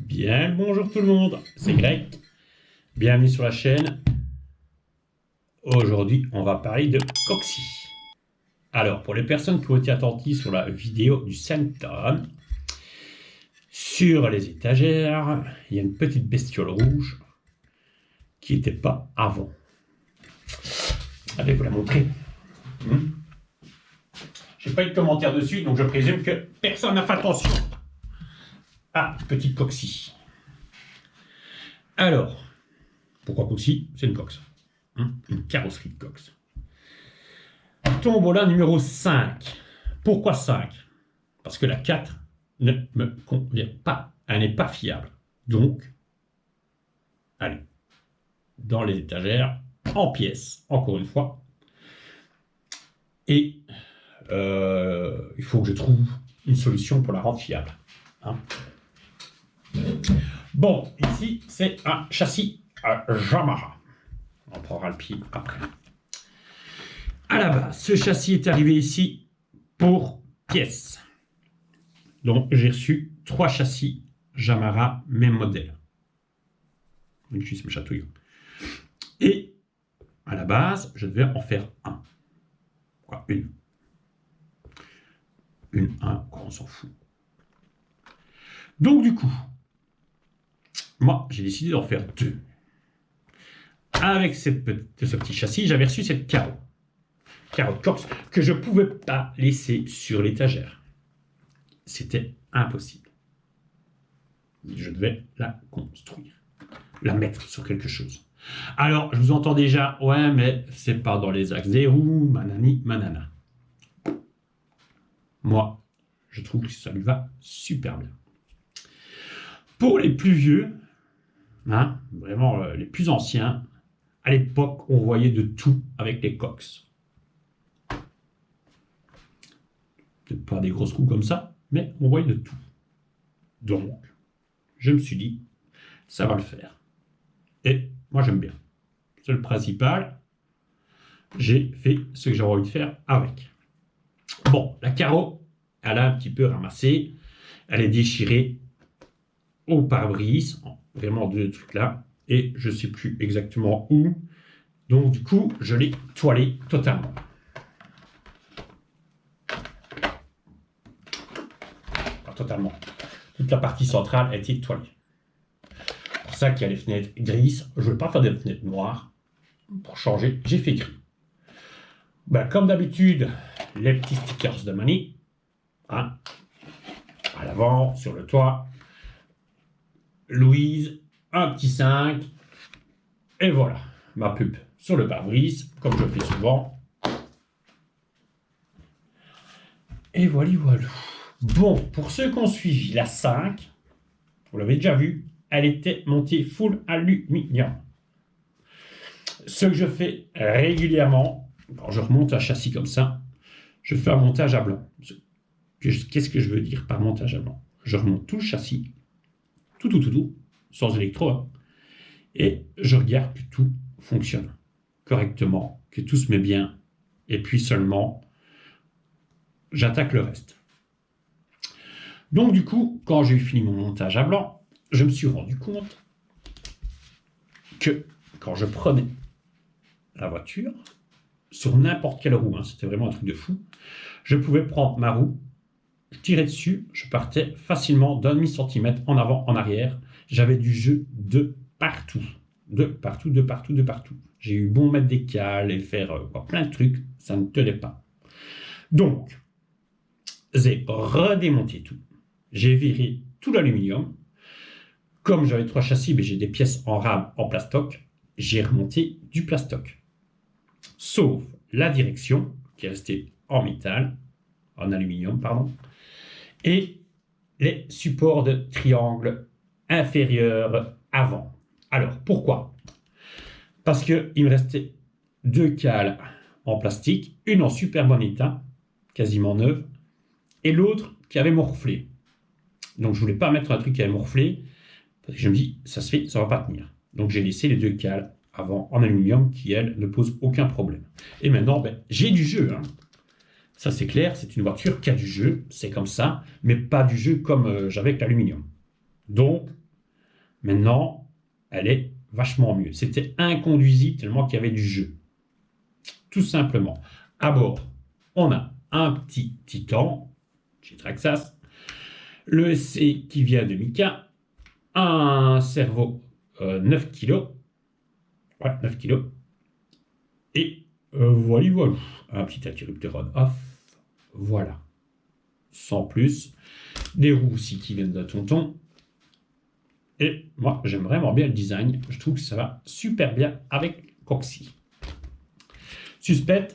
Bien le bonjour tout le monde, c'est Greg. Bienvenue sur la chaîne. Aujourd'hui, on va parler de coccyx. Alors, pour les personnes qui ont été attentives sur la vidéo du Centon, sur les étagères, il y a une petite bestiole rouge qui n'était pas avant. Allez, vous la montrer. J'ai pas eu de commentaire dessus, donc je présume que personne n'a fait attention. Ah, petite coccyx. Alors, pourquoi coccyx? C'est une cox. Une carrosserie de cox. Tombola numéro 5. Pourquoi 5? Parce que la 4 ne me convient pas. Elle n'est pas fiable. Donc, allez, dans les étagères, en pièces, encore une fois. Et il faut que je trouve une solution pour la rendre fiable. Bon, ici, c'est un châssis à Yamaha. On prendra le pied après. À la base, ce châssis est arrivé ici pour pièces. Donc, j'ai reçu 3 châssis Yamaha, même modèle. Une cuisse me chatouille. Et à la base, je devais en faire un. Quoi, une. Quoi, on s'en fout. Donc, du coup, moi, j'ai décidé d'en faire 2. Avec ce petit châssis, j'avais reçu cette carotte cox que je ne pouvais pas laisser sur l'étagère. C'était impossible. Je devais la construire, la mettre sur quelque chose. Alors, je vous entends déjà, ouais, mais c'est pas dans les axes des roues, manani, manana. Moi, je trouve que ça lui va super bien. Pour les plus vieux, vraiment les plus anciens, à l'époque, on voyait de tout avec les cox. Peut-être pas des grosses roues comme ça, mais on voyait de tout. Donc, je me suis dit, ça va le faire. Et moi, j'aime bien. C'est le principal. J'ai fait ce que j'avais envie de faire avec. Bon, la carreau, elle a un petit peu ramassé. Elle est déchirée au pare-brise. Vraiment deux trucs là. Et je ne sais plus exactement où. Donc, du coup, je l'ai toilé totalement. Pas totalement. Toute la partie centrale a été toilée. C'est pour ça qu'il y a les fenêtres grises. Je ne veux pas faire des fenêtres noires. Pour changer, j'ai fait gris. Comme d'habitude, les petits stickers de Mani. À l'avant, sur le toit. Louise, un petit 5. Et voilà, ma pub sur le pare-brise, comme je fais souvent. Et voilà. Bon, pour ceux qui ont suivi la 5, vous l'avez déjà vu, elle était montée full aluminium. Ce que je fais régulièrement, quand je remonte un châssis comme ça, je fais un montage à blanc. Qu'est-ce que je veux dire par montage à blanc? Je remonte tout le châssis, tout, sans électro, et je regarde que tout fonctionne correctement, que tout se met bien, et puis seulement, j'attaque le reste. Donc du coup, quand j'ai fini mon montage à blanc, je me suis rendu compte que quand je prenais la voiture, sur n'importe quelle roue, c'était vraiment un truc de fou, je pouvais prendre ma roue, je tirais dessus, je partais facilement d'un demi-centimètre en avant, en arrière. J'avais du jeu de partout. De partout. J'ai eu bon mettre des cales et faire plein de trucs, ça ne tenait pas. Donc, j'ai redémonté tout. J'ai viré tout l'aluminium. Comme j'avais 3 châssis, mais j'ai des pièces en rame en plastoc, j'ai remonté du plastoc. Sauf la direction, qui est restée en métal, en aluminium, pardon, et les supports de triangle inférieur avant. Alors, pourquoi? Parce qu'il me restait 2 cales en plastique, une en super bon état, quasiment neuve, et l'autre qui avait morflé. Donc, je ne voulais pas mettre un truc qui avait morflé, parce que je me dis, ça se fait, ça ne va pas tenir. Donc, j'ai laissé les 2 cales avant en aluminium qui, elles, ne posent aucun problème. Et maintenant, j'ai du jeu. Ça, c'est clair, c'est une voiture qui a du jeu, c'est comme ça, mais pas du jeu comme j'avais avec l'aluminium. Donc, Maintenant, elle est vachement mieux. C'était inconduisible tellement qu'il y avait du jeu. Tout simplement. À bord, on a un petit Titan, chez Traxxas, le SC qui vient de Mika, un cerveau 9 kg, ouais, 9 kg, et voilà, un petit interrupteur on-off, voilà, sans plus, des roues aussi qui viennent de Tonton, et moi j'aime vraiment bien le design, je trouve que ça va super bien avec Coxy. Suspect,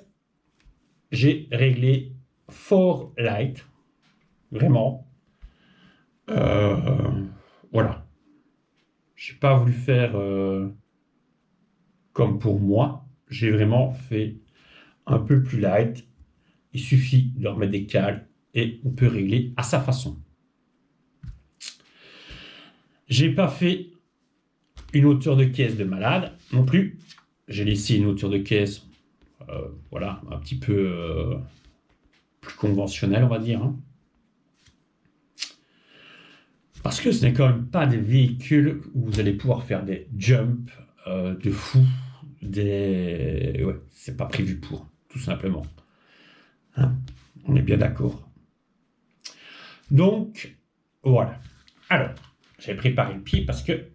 j'ai réglé Fort Light, vraiment, voilà. Je n'ai pas voulu faire comme pour moi. J'ai vraiment fait un peu plus light. Il suffit de remettre des cales et on peut régler à sa façon. J'ai pas fait une hauteur de caisse de malade non plus. J'ai laissé une hauteur de caisse, voilà, un petit peu plus conventionnelle, on va dire. Hein. Parce que ce n'est quand même pas des véhicules où vous allez pouvoir faire des jumps de fou. Ouais, c'est pas prévu pour, tout simplement. Hein, on est bien d'accord. Donc, voilà. Alors, j'ai préparé le pied parce que,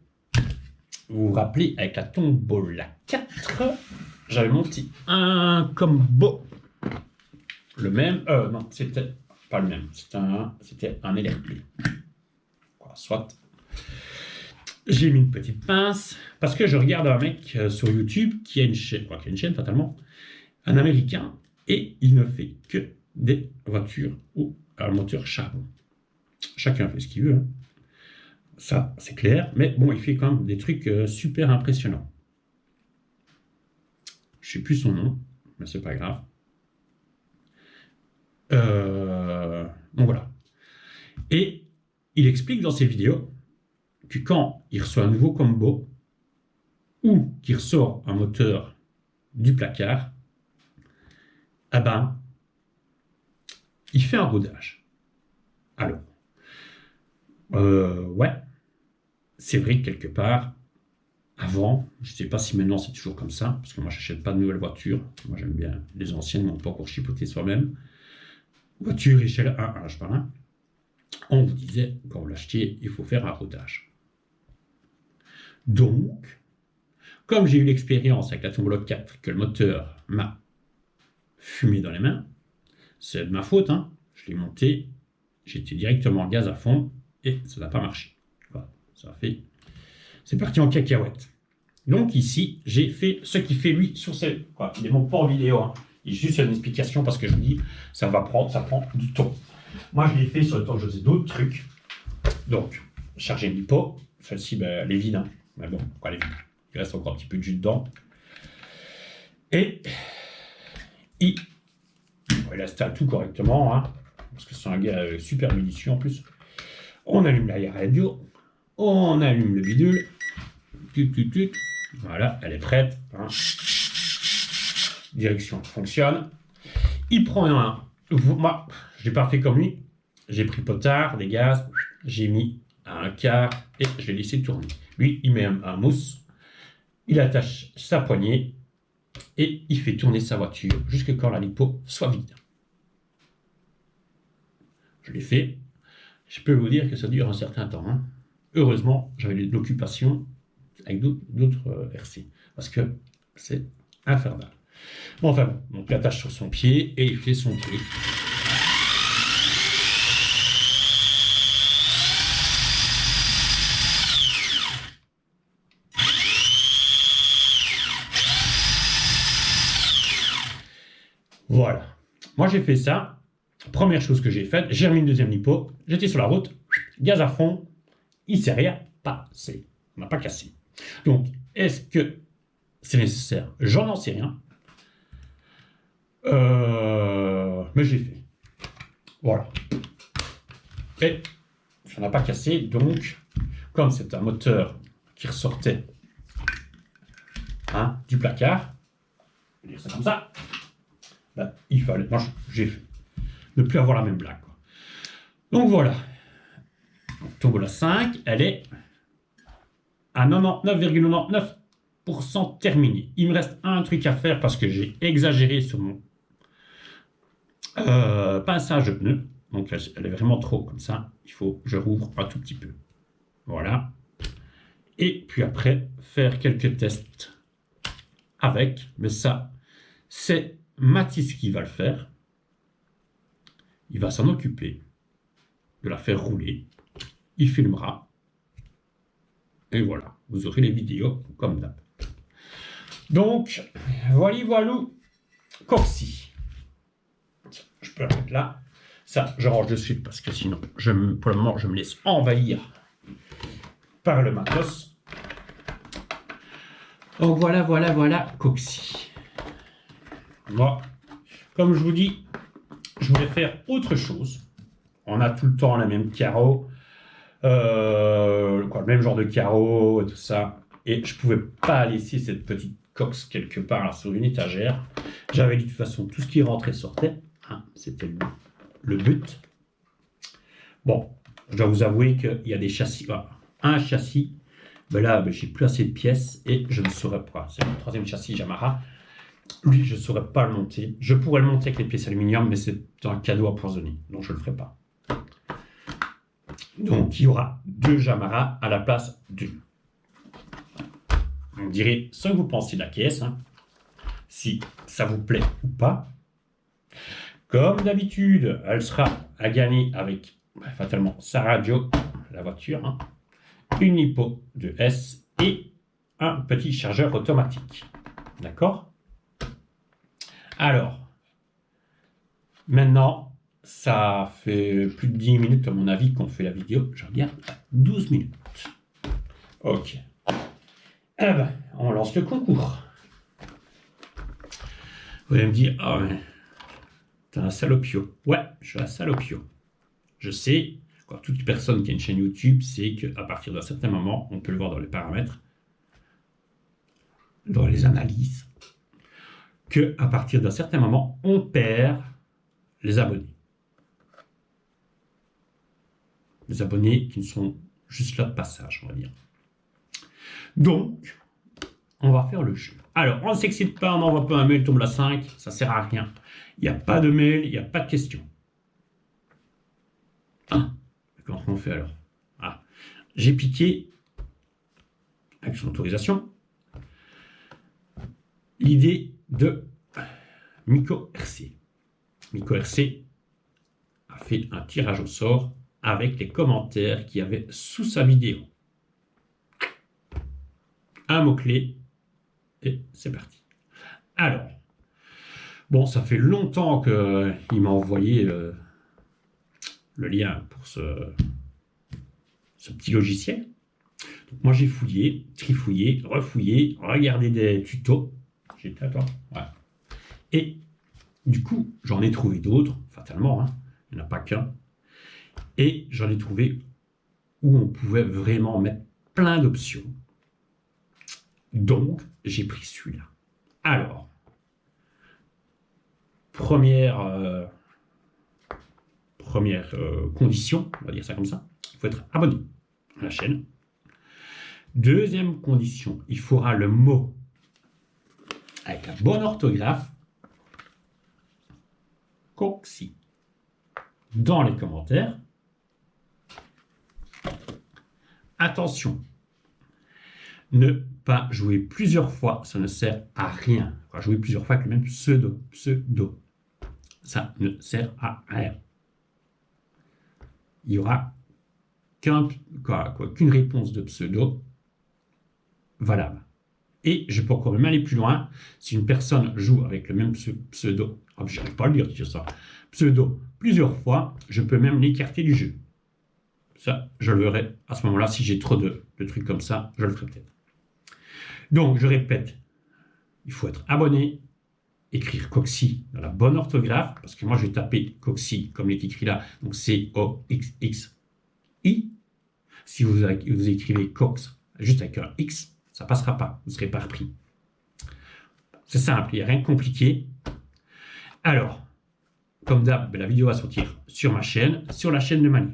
vous vous rappelez, avec la Tombola 4, j'avais monté un combo. Le même, non, c'était pas le même. C'était un LRP. Voilà, soit. J'ai mis une petite pince parce que je regarde un mec sur YouTube qui a une chaîne, fatalement, un Américain, et il ne fait que des voitures ou un moteur charbon. Chacun fait ce qu'il veut, hein. Ça c'est clair, mais bon, il fait quand même des trucs super impressionnants. Je sais plus son nom, mais c'est pas grave. Donc voilà. Et il explique dans ses vidéos que quand il reçoit un nouveau combo ou qu'il ressort un moteur du placard, ah ben, il fait un rodage. Alors, ouais, c'est vrai que quelque part, avant, je ne sais pas si maintenant c'est toujours comme ça, parce que moi je n'achète pas de nouvelles voitures, moi j'aime bien les anciennes, mais on peut encore chipoter soi-même. Voiture échelle 1 H par 1, on vous disait, quand vous l'achetiez, il faut faire un rodage. Donc, comme j'ai eu l'expérience avec la Tombola 4 que le moteur m'a fumé dans les mains, c'est de ma faute, hein. Je l'ai monté, j'étais directement gaz à fond et ça n'a pas marché. Voilà, ça a fait. C'est parti en cacahuète. Donc ici, j'ai fait ce qu'il fait lui sur ses. Quoi, il est mon pas en vidéo, hein. Il est juste une explication parce que je vous dis, ça prend du temps. Moi, je l'ai fait sur le temps que je faisais d'autres trucs. Donc, charger une lipo. Celle-ci, ben, elle est vide, hein. Mais bon, pourquoi elle est vide? Il reste encore un petit peu de jus dedans. Et il installe tout correctement, hein, parce que c'est un gars super minutieux en plus. On allume l'arrière radio, on allume le bidule, voilà, elle est prête. Hein. Direction fonctionne. Il prend moi, je l'ai pas fait comme lui. J'ai pris potard, des gaz, j'ai mis un quart et je l'ai laissé tourner. Lui, il met un mousse, il attache sa poignée et il fait tourner sa voiture jusqu'à quand la lipo soit vide. Je l'ai fait. Je peux vous dire que ça dure un certain temps. Hein. Heureusement, j'avais de l'occupation avec d'autres RC. Parce que c'est infernal. Bon, enfin bon, donc il attache sur son pied et il fait son truc. Voilà. Moi, j'ai fait ça. Première chose que j'ai faite, j'ai remis une deuxième lipo. J'étais sur la route, gaz à fond. Il ne s'est rien passé. On n'a pas cassé. Donc, est-ce que c'est nécessaire? J'en sais rien. Mais j'ai fait. Voilà. Et ça n'a pas cassé. Donc, comme c'est un moteur qui ressortait du placard, je vais dire ça comme ça, ben, il fallait. Moi, j'ai fait. Ne plus avoir la même blague. Quoi. Donc voilà. Tombola 5, elle est à 99,99% terminé. Il me reste un truc à faire parce que j'ai exagéré sur mon pinçage de pneu. Donc elle est vraiment trop comme ça. Il faut que je rouvre un tout petit peu. Voilà. Et puis après, faire quelques tests avec. Mais ça, c'est Mathis qui va le faire. Il va s'en occuper de la faire rouler. Il filmera. Et voilà, vous aurez les vidéos comme d'hab. Donc, voilà, Coxy. Je peux la mettre là. Ça, je range de suite parce que sinon, pour le moment, je me laisse envahir par le matos. Donc voilà, Coxy. Moi, comme je vous dis, je voulais faire autre chose. On a tout le temps les mêmes carreaux, le même genre de carreaux et tout ça. Et je pouvais pas laisser cette petite cox quelque part là, sur une étagère. J'avais dit de toute façon, tout ce qui rentrait sortait. Hein, c'était le but. Bon, je dois vous avouer qu'il y a des châssis. Un châssis, ben là, j'ai plus assez de pièces et je ne saurais pas. C'est le troisième châssis Yamaha. Lui, je ne saurais pas le monter. Je pourrais le monter avec les pièces aluminium, mais c'est un cadeau empoisonné. Donc, je ne le ferai pas. Donc, il y aura 2 Yamaha à la place d'une. Vous me direz ce que vous pensez de la caisse, hein, si ça vous plaît ou pas. Comme d'habitude, elle sera à gagner avec, fatalement, sa radio, la voiture, hein, une Lipo de S et un petit chargeur automatique. D'accord? Alors, maintenant, ça fait plus de 10 minutes, à mon avis, qu'on fait la vidéo. Je regarde, 12 minutes. Ok. Eh ben, on lance le concours. Vous allez me dire, ah, mais t'es un salopio. Ouais, je suis un salopio. Je sais, toute personne qui a une chaîne YouTube sait qu'à partir d'un certain moment, on peut le voir dans les paramètres, dans les analyses, qu'à partir d'un certain moment, on perd les abonnés. Les abonnés qui sont juste là de passage, on va dire. Donc, on va faire le jeu. Alors, on ne s'excite pas, on n'envoie pas un mail, tombe la 5, ça ne sert à rien. Il n'y a pas de mail, il n'y a pas de question. Ah, comment on fait alors? Ah, j'ai piqué, avec son autorisation, l'idée de Miko RC. Miko RC a fait un tirage au sort avec les commentaires qu'il y avait sous sa vidéo. Un mot-clé, et c'est parti. Alors, bon, ça fait longtemps qu'il m'a envoyé le lien pour ce petit logiciel. Donc, moi, j'ai fouillé, trifouillé, refouillé, regardé des tutos. Attends, ouais. Et du coup, j'en ai trouvé d'autres, fatalement, hein. Il n'y en a pas qu'un. Et j'en ai trouvé où on pouvait vraiment mettre plein d'options. Donc, j'ai pris celui-là. Alors, première condition, on va dire ça comme ça, il faut être abonné à la chaîne. Deuxième condition, il faudra le mot avec la bonne orthographe, Coxy, dans les commentaires. Attention, ne pas jouer plusieurs fois, ça ne sert à rien. Jouer plusieurs fois avec le même pseudo, ça ne sert à rien. Il n'y aura qu'une réponse de pseudo valable. Et je peux encore même aller plus loin. Si une personne joue avec le même pseudo, je n'arrive pas à le dire ça, pseudo plusieurs fois, je peux même l'écarter du jeu. Ça, je le verrai à ce moment-là. Si j'ai trop de trucs comme ça, je le ferai peut-être. Donc, je répète, il faut être abonné, écrire Coxy dans la bonne orthographe, parce que moi, je vais taper Coxy comme il est écrit là, donc C-O-X-X-I. Si vous écrivez Cox juste avec un X, ça ne passera pas, vous ne serez pas repris. C'est simple, il n'y a rien de compliqué. Alors, comme d'hab, la vidéo va sortir sur ma chaîne, sur la chaîne de Mani.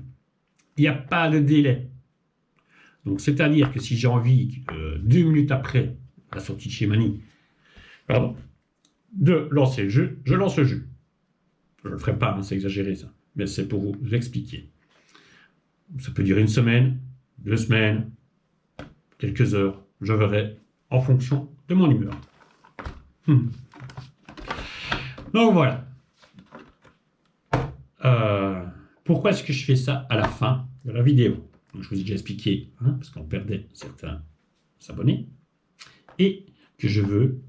Il n'y a pas de délai. Donc, c'est-à-dire que si j'ai envie, 2 minutes après la sortie de chez Mani, pardon, de lancer le jeu, je lance le jeu. Je ne le ferai pas, hein, c'est exagéré ça, mais c'est pour vous expliquer. Ça peut durer 1 semaine, 2 semaines, quelques heures, je verrai en fonction de mon humeur. Donc voilà. Pourquoi est-ce que je fais ça à la fin de la vidéo? Donc, je vous ai déjà expliqué, hein, parce qu'on perdait certains abonnés, et que je veux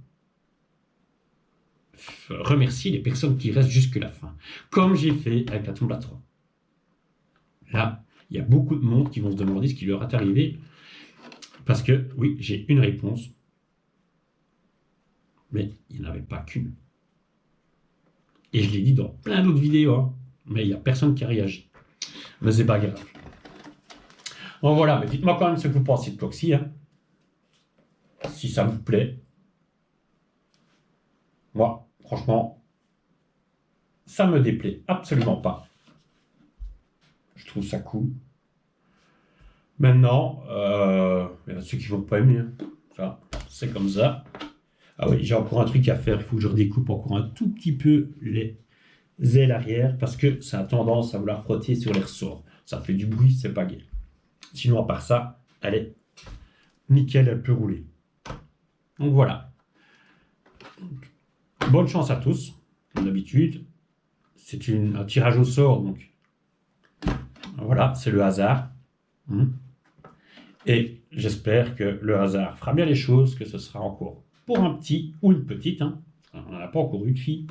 remercier les personnes qui restent jusque la fin, comme j'ai fait avec la Tomba 3. Là, il y a beaucoup de monde qui vont se demander ce qui leur est arrivé, parce que, oui, j'ai une réponse, mais il n'y en avait pas qu'une. Et je l'ai dit dans plein d'autres vidéos, hein, mais il n'y a personne qui a réagi. Mais c'est pas grave. Bon voilà, mais dites-moi quand même ce que vous pensez de Proxy, hein, si ça vous plaît. Moi, franchement, ça me déplaît absolument pas. Je trouve ça cool. Maintenant, il y en a ceux qui ne vont pas aimer. Hein. Ça, c'est comme ça. Ah oui, j'ai encore un truc à faire. Il faut que je redécoupe encore un tout petit peu les ailes arrière parce que ça a tendance à vouloir frotter sur les ressorts. Ça fait du bruit, c'est pas gai. Sinon, à part ça, elle est nickel, elle peut rouler. Donc voilà. Bonne chance à tous, comme d'habitude. C'est un tirage au sort, donc voilà, c'est le hasard. Et j'espère que le hasard fera bien les choses, que ce sera encore pour un petit ou une petite. Hein. On n'en a pas encore eu de fille.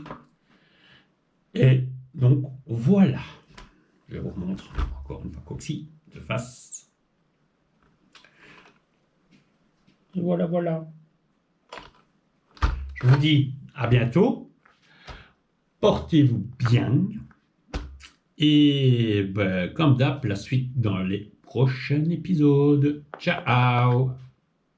Et donc voilà. Je vous remontre encore une fois Coxy de face. Et voilà, voilà. Je vous dis à bientôt. Portez-vous bien. Et ben, comme d'hab, la suite dans les prochains épisodes. Ciao!